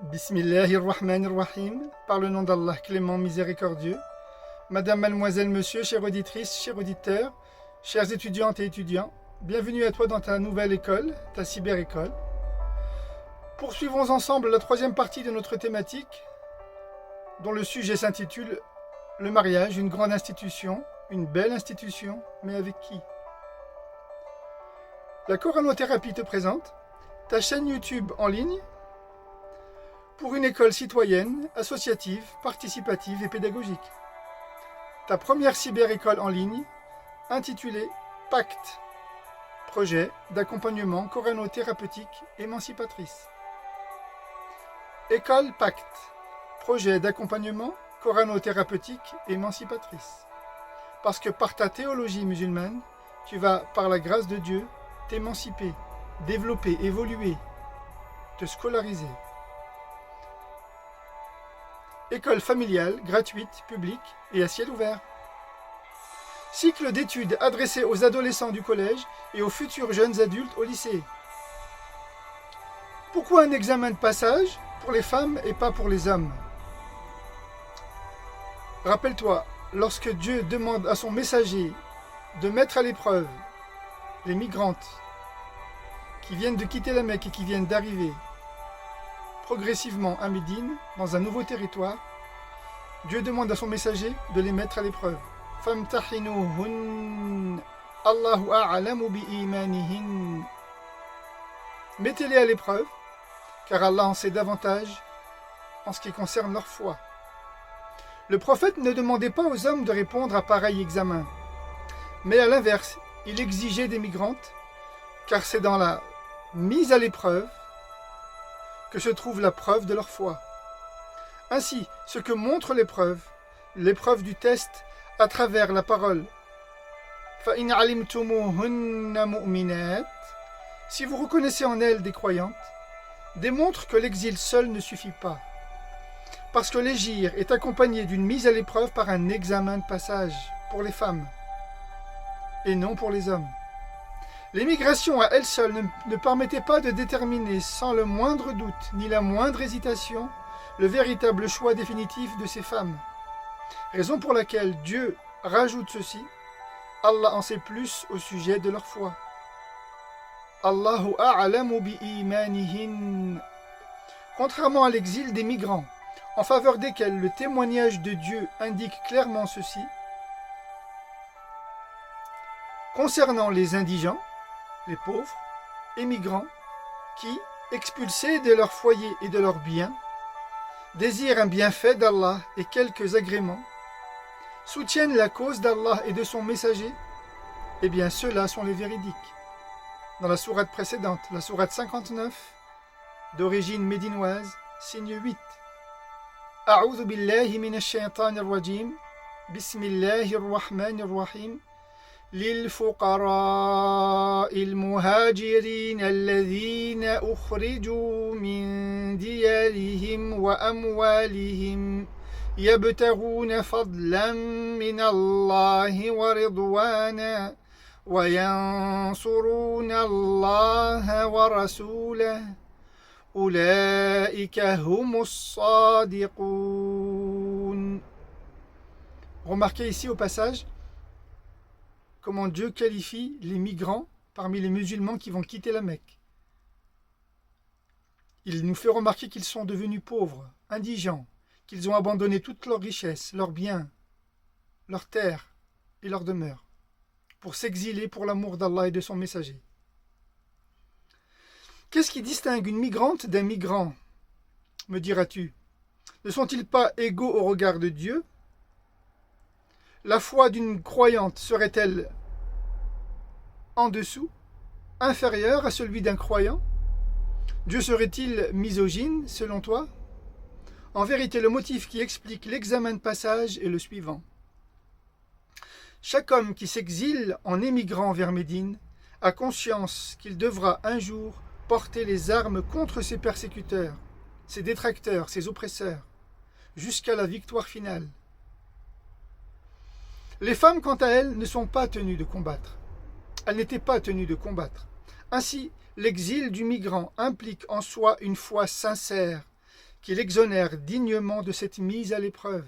Bismillahirrahmanirrahim, par le nom d'Allah clément miséricordieux. Madame, mademoiselle, monsieur, chère auditrice, chers auditeurs, chères étudiantes et étudiants, bienvenue à toi dans ta nouvelle école, ta cyber-école. Poursuivons ensemble la troisième partie de notre thématique, dont le sujet s'intitule « Le mariage, une grande institution, une belle institution, mais avec qui ?» La Coranothérapie te présente ta chaîne YouTube en ligne pour une école citoyenne, associative, participative et pédagogique. Ta première cyber-école en ligne intitulée Pacte, projet d'accompagnement coranothérapeutique émancipatrice. École Pacte, projet d'accompagnement coranothérapeutique émancipatrice. Parce que par ta théologie musulmane, tu vas, par la grâce de Dieu, t'émanciper, développer, évoluer, te scolariser. École familiale, gratuite, publique et à ciel ouvert. Cycle d'études adressé aux adolescents du collège et aux futurs jeunes adultes au lycée. Pourquoi un examen de passage pour les femmes et pas pour les hommes? Rappelle-toi, lorsque Dieu demande à son messager de mettre à l'épreuve les migrantes qui viennent de quitter la Mecque et qui viennent d'arriver progressivement à Médine, dans un nouveau territoire, Dieu demande à son messager de les mettre à l'épreuve. Famtahinuhun, Allahu a'lamu bi'imanihin. Mettez-les à l'épreuve, car Allah en sait davantage en ce qui concerne leur foi. Le prophète ne demandait pas aux hommes de répondre à pareil examen, mais à l'inverse, il exigeait des migrantes, car c'est dans la mise à l'épreuve que se trouve la preuve de leur foi. Ainsi, ce que montre l'épreuve du test à travers la parole فَإِنْ عَلِمْتُمُوهُنَّ مُؤْمِنَاتٍ, si vous reconnaissez en elles des croyantes, démontre que l'exil seul ne suffit pas, parce que l'égir est accompagné d'une mise à l'épreuve par un examen de passage pour les femmes, et non pour les hommes. L'émigration à elle seule ne permettait pas de déterminer sans le moindre doute ni la moindre hésitation le véritable choix définitif de ces femmes. Raison pour laquelle Dieu rajoute ceci: Allah en sait plus au sujet de leur foi. Allahu a'lamu bi'imanihin. Contrairement à l'exil des migrants, en faveur desquels le témoignage de Dieu indique clairement ceci: concernant les indigents, les pauvres, émigrants, qui, expulsés de leur foyer et de leurs biens, désirent un bienfait d'Allah et quelques agréments, soutiennent la cause d'Allah et de son messager, eh bien ceux-là sont les véridiques. Dans la sourate précédente, la sourate 59, d'origine médinoise, signe 8. A'udhu billahi minash shaitanir rajim, bismillahir rahmanir rahim. للفقراء المهاجرين الذين أخرجوا من ديارهم وأموالهم يبتغون فضلا من الله ورضوانا وينصرون الله ورسوله أولئك هم الصادقون. Remarquez ici au passage comment Dieu qualifie les migrants parmi les musulmans qui vont quitter la Mecque. Il nous fait remarquer qu'ils sont devenus pauvres, indigents, qu'ils ont abandonné toutes leurs richesses, leurs biens, leurs terres et leurs demeures, pour s'exiler pour l'amour d'Allah et de son messager. Qu'est-ce qui distingue une migrante d'un migrant, me diras-tu? Ne sont-ils pas égaux au regard de Dieu? La foi d'une croyante serait-elle en dessous, inférieure à celui d'un croyant? Dieu serait-il misogyne, selon toi? En vérité, le motif qui explique l'examen de passage est le suivant. Chaque homme qui s'exile en émigrant vers Médine a conscience qu'il devra un jour porter les armes contre ses persécuteurs, ses détracteurs, ses oppresseurs, jusqu'à la victoire finale. Les femmes, quant à elles, ne sont pas tenues de combattre. Elles n'étaient pas tenues de combattre. Ainsi, l'exil du migrant implique en soi une foi sincère qui l'exonère dignement de cette mise à l'épreuve.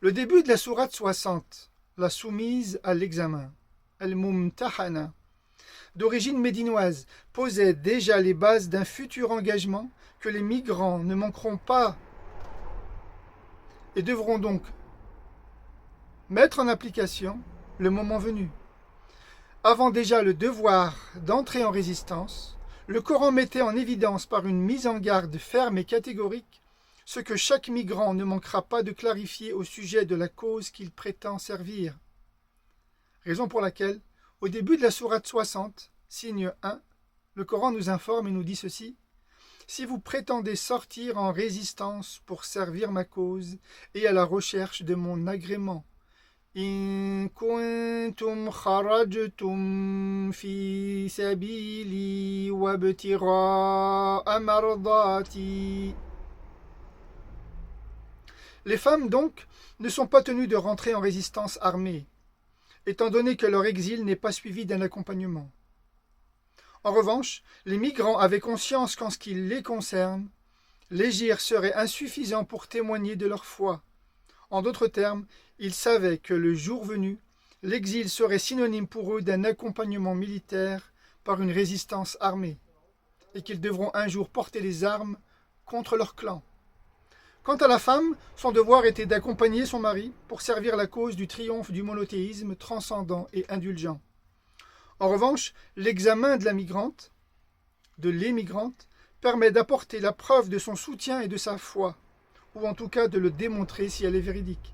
Le début de la sourate 60, la soumise à l'examen, Al-Mumtahana, d'origine médinoise, posait déjà les bases d'un futur engagement que les migrants ne manqueront pas et devront donc mettre en application le moment venu. Avant déjà le devoir d'entrer en résistance, le Coran mettait en évidence par une mise en garde ferme et catégorique ce que chaque migrant ne manquera pas de clarifier au sujet de la cause qu'il prétend servir. Raison pour laquelle, au début de la sourate 60, signe 1, le Coran nous informe et nous dit ceci: si vous prétendez sortir en résistance pour servir ma cause et à la recherche de mon agrément, in kuntum kharajtum fi sabili wabtira'a mardati. Les femmes donc ne sont pas tenues de rentrer en résistance armée, étant donné que leur exil n'est pas suivi d'un accompagnement. En revanche, les migrants avaient conscience qu'en ce qui les concerne, l'hégire serait insuffisant pour témoigner de leur foi. En d'autres termes, ils savaient que le jour venu, l'exil serait synonyme pour eux d'un accompagnement militaire par une résistance armée, et qu'ils devront un jour porter les armes contre leur clan. Quant à la femme, son devoir était d'accompagner son mari pour servir la cause du triomphe du monothéisme transcendant et indulgent. En revanche, l'examen de l'émigrante, permet d'apporter la preuve de son soutien et de sa foi, ou en tout cas de le démontrer si elle est véridique.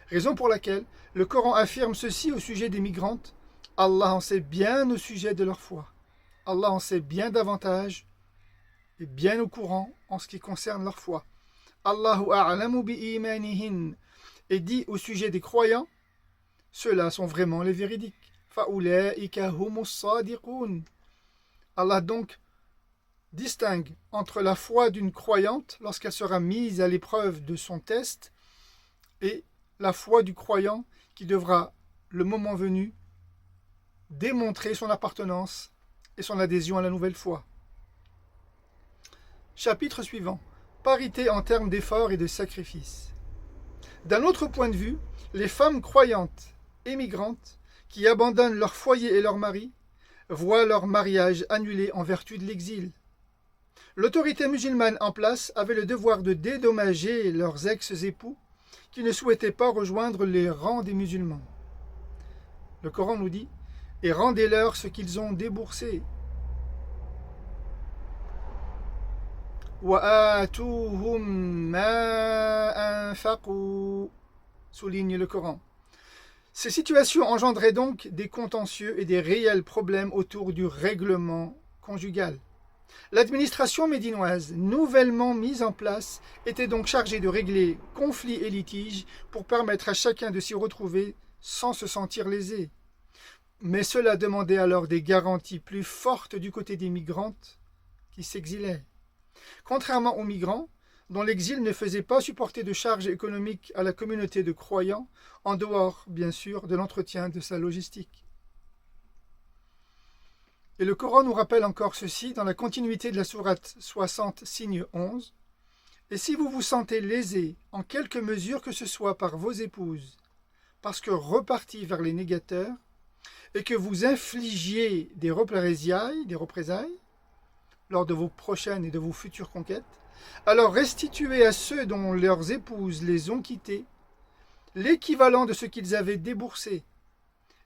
Raison pour laquelle le Coran affirme ceci au sujet des migrantes: Allah en sait bien au sujet de leur foi. Allah en sait bien davantage et bien au courant en ce qui concerne leur foi. Allahu a'lamu bi imanihin, et dit au sujet des croyants: ceux-là sont vraiment les véridiques. Fa'ulaika humus sadiqun. Allah donc distingue entre la foi d'une croyante lorsqu'elle sera mise à l'épreuve de son test et la foi du croyant qui devra, le moment venu, démontrer son appartenance et son adhésion à la nouvelle foi. Chapitre suivant. Parité en termes d'efforts et de sacrifices. D'un autre point de vue, les femmes croyantes et migrantes qui abandonnent leur foyer et leur mari voient leur mariage annulé en vertu de l'exil. L'autorité musulmane en place avait le devoir de dédommager leurs ex-époux qui ne souhaitaient pas rejoindre les rangs des musulmans. Le Coran nous dit: et rendez-leur ce qu'ils ont déboursé. وَآتُوهُمْ مَا أَنفَقُوا, souligne le Coran. Ces situations engendraient donc des contentieux et des réels problèmes autour du règlement conjugal. L'administration médinoise, nouvellement mise en place, était donc chargée de régler conflits et litiges pour permettre à chacun de s'y retrouver sans se sentir lésé. Mais cela demandait alors des garanties plus fortes du côté des migrantes qui s'exilaient. Contrairement aux migrants, dont l'exil ne faisait pas supporter de charges économiques à la communauté de croyants, en dehors, bien sûr, de l'entretien de sa logistique. Et le Coran nous rappelle encore ceci dans la continuité de la sourate 60, signe 11. Et si vous vous sentez lésés en quelque mesure que ce soit par vos épouses, parce que repartis vers les négateurs, et que vous infligiez des représailles, lors de vos prochaines et de vos futures conquêtes, alors restituez à ceux dont leurs épouses les ont quittés l'équivalent de ce qu'ils avaient déboursé,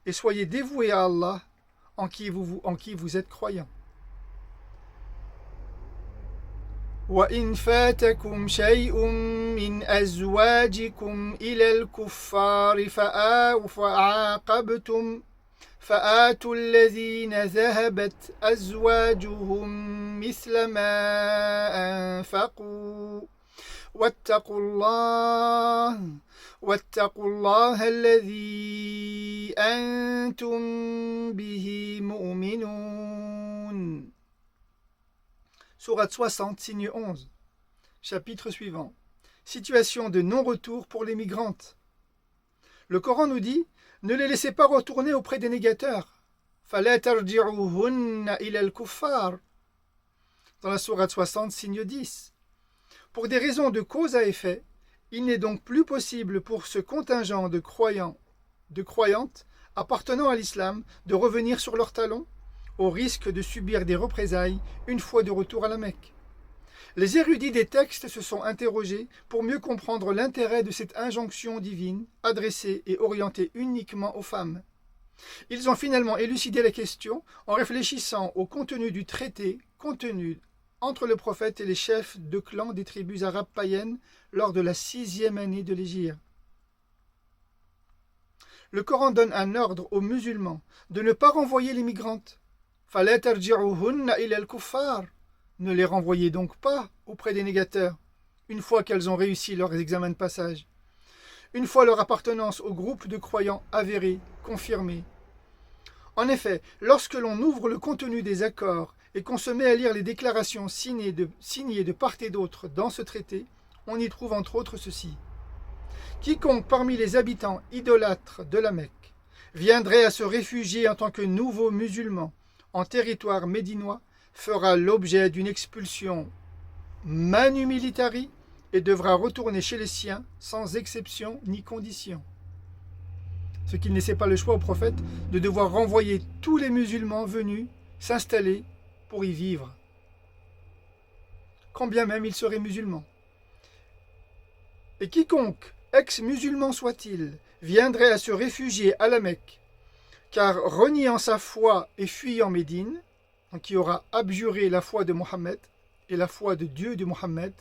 et soyez dévoués à Allah en qui vous êtes croyants. وَإِنْ فَاتَكُمْ شَيْءٌ مِّنْ أَزْوَاجِكُمْ إِلَى الْكُفَّارِ فَعَاقَبْتُمْ فآتوا الذين ذهبت أزواجهم مثل ما أنفقوا واتقوا الله الذي أنتم به مؤمنون. Sourate 60, signe 11. Chapitre suivant. Situation de non-retour pour les migrantes. Le Coran nous dit: ne les laissez pas retourner auprès des négateurs. فَلَا تَرْجِعُوهُنَّ إِلَى الْكُفَّارِ. Dans la sourate 60, signe 10. Pour des raisons de cause à effet, il n'est donc plus possible pour ce contingent de croyants, de croyantes appartenant à l'islam de revenir sur leurs talons, au risque de subir des représailles une fois de retour à la Mecque. Les érudits des textes se sont interrogés pour mieux comprendre l'intérêt de cette injonction divine adressée et orientée uniquement aux femmes. Ils ont finalement élucidé la question en réfléchissant au contenu du traité contenu entre le prophète et les chefs de clans des tribus arabes païennes lors de la 6e année de l'Hégire. Le Coran donne un ordre aux musulmans de ne pas renvoyer les migrantes. فَلَا تَرْجِعُوهُنَّ إِلَى الْكُفَّارِ. Ne les renvoyez donc pas auprès des négateurs, une fois qu'elles ont réussi leurs examens de passage, une fois leur appartenance au groupe de croyants avérée, confirmée. En effet, lorsque l'on ouvre le contenu des accords et qu'on se met à lire les déclarations signées de part et d'autre dans ce traité, on y trouve entre autres ceci. Quiconque parmi les habitants idolâtres de la Mecque viendrait à se réfugier en tant que nouveau musulman en territoire médinois fera l'objet d'une expulsion manu militari et devra retourner chez les siens sans exception ni condition. Ce qui ne laissait pas le choix au prophète de devoir renvoyer tous les musulmans venus s'installer pour y vivre, quand bien même ils seraient musulmans. Et quiconque, ex-musulman soit-il, viendrait à se réfugier à la Mecque, car reniant sa foi et fuyant Médine, donc qui aura abjuré la foi de Mohammed et la foi de Dieu de Mohammed,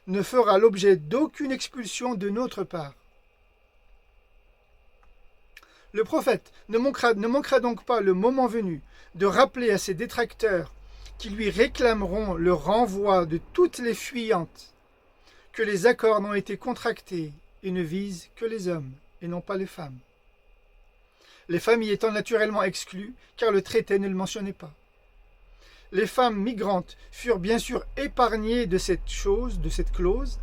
ne fera l'objet d'aucune expulsion de notre part. Le prophète ne manquera donc pas le moment venu de rappeler à ses détracteurs qui lui réclameront le renvoi de toutes les fuyantes que les accords n'ont été contractés et ne visent que les hommes et non pas les femmes. Les familles étant naturellement exclues car le traité ne le mentionnait pas. Les femmes migrantes furent bien sûr épargnées de cette clause,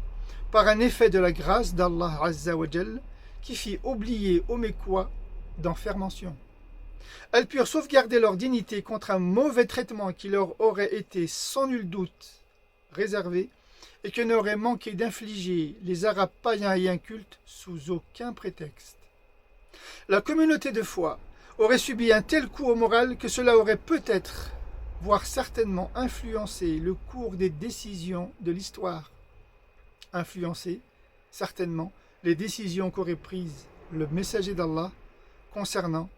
par un effet de la grâce d'Allah Azza wa Jal qui fit oublier aux Mécois d'en faire mention. Elles purent sauvegarder leur dignité contre un mauvais traitement qui leur aurait été sans nul doute réservé et que n'auraient manqué d'infliger les Arabes païens et incultes sous aucun prétexte. La communauté de foi aurait subi un tel coup au moral que cela aurait peut-être, voire certainement influencé le cours des décisions de l'histoire. Influencé, certainement, les décisions qu'aurait prises le messager d'Allah concernant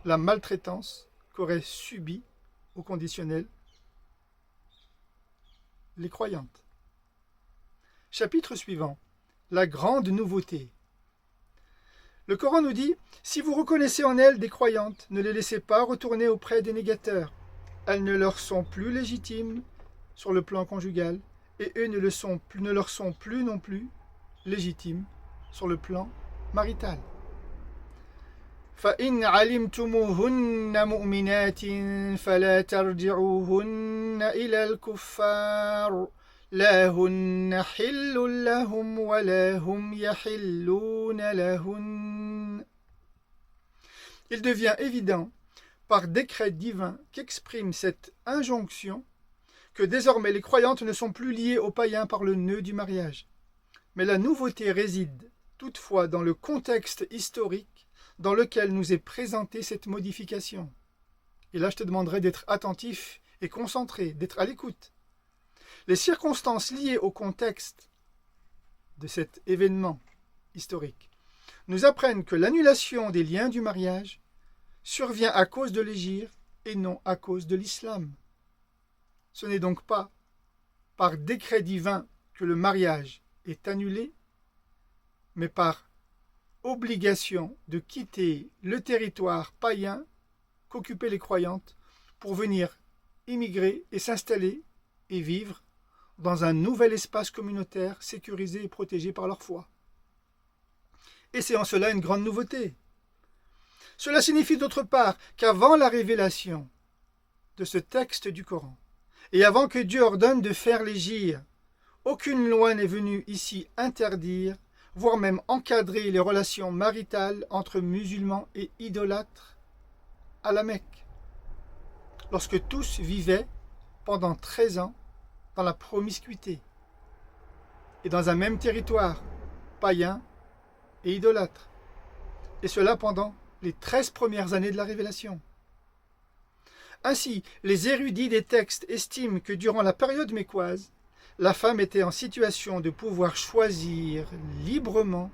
la maltraitance qu'auraient subie, au conditionnel, les croyantes. Chapitre suivant. La grande nouveauté. Le Coran nous dit « Si vous reconnaissez en elles des croyantes, ne les laissez pas retourner auprès des négateurs. Elles ne leur sont plus légitimes sur le plan conjugal et eux ne leur sont plus non plus légitimes sur le plan marital. » فَإِنْ عَلِمْتُمُوهُنَّ مُؤْمِنَاتٍ فَلَا تَرْجِعُوهُنَّ إِلَى الْكُفَّارِ لَا هُنَّ حِلٌّ لَهُمْ وَلَا هُمْ يَحِلُّونَ لَهُنَّ. Il devient évident, par décret divin qu'exprime cette injonction, que désormais les croyantes ne sont plus liées aux païens par le nœud du mariage. Mais la nouveauté réside toutefois dans le contexte historique dans lequel nous est présentée cette modification. Et là, je te demanderai d'être attentif et concentré, d'être à l'écoute. Les circonstances liées au contexte de cet événement historique nous apprennent que l'annulation des liens du mariage survient à cause de l'hégire et non à cause de l'islam. Ce n'est donc pas par décret divin que le mariage est annulé, mais par obligation de quitter le territoire païen qu'occupaient les croyantes pour venir immigrer et s'installer et vivre dans un nouvel espace communautaire sécurisé et protégé par leur foi. Et c'est en cela une grande nouveauté. Cela signifie d'autre part qu'avant la révélation de ce texte du Coran, et avant que Dieu ordonne de faire l'hégire, aucune loi n'est venue ici interdire, voire même encadrer les relations maritales entre musulmans et idolâtres à la Mecque, lorsque tous vivaient pendant 13 ans dans la promiscuité, et dans un même territoire, païen et idolâtre. Et cela pendant les 13 premières années de la Révélation. Ainsi, les érudits des textes estiment que durant la période mécoise, la femme était en situation de pouvoir choisir librement,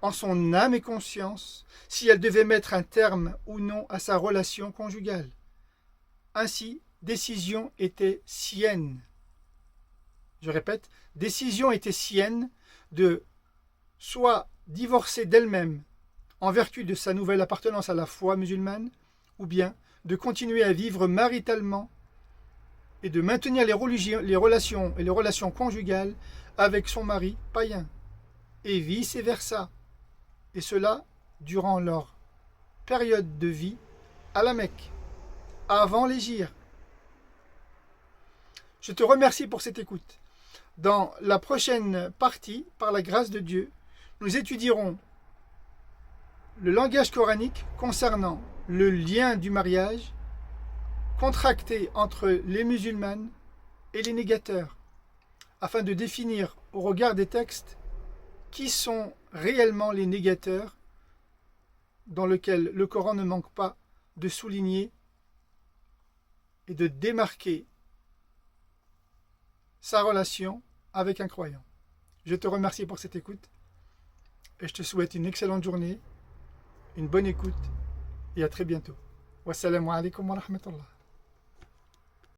en son âme et conscience, si elle devait mettre un terme ou non à sa relation conjugale. Ainsi, décision était sienne. Je répète, décision était sienne de soit divorcer d'elle-même en vertu de sa nouvelle appartenance à la foi musulmane, ou bien de continuer à vivre maritalement et de maintenir les relations conjugales avec son mari païen, et vice-versa, et cela durant leur période de vie à la Mecque, avant l'hégire. Je te remercie pour cette écoute. Dans la prochaine partie, par la grâce de Dieu, nous étudierons le langage coranique concernant le lien du mariage contracté entre les musulmanes et les négateurs, afin de définir au regard des textes qui sont réellement les négateurs, dans lesquels le Coran ne manque pas de souligner et de démarquer sa relation avec un croyant. Je te remercie pour cette écoute et je te souhaite une excellente journée, une bonne écoute et à très bientôt. Wassalamu alaikum wa rahmatullah.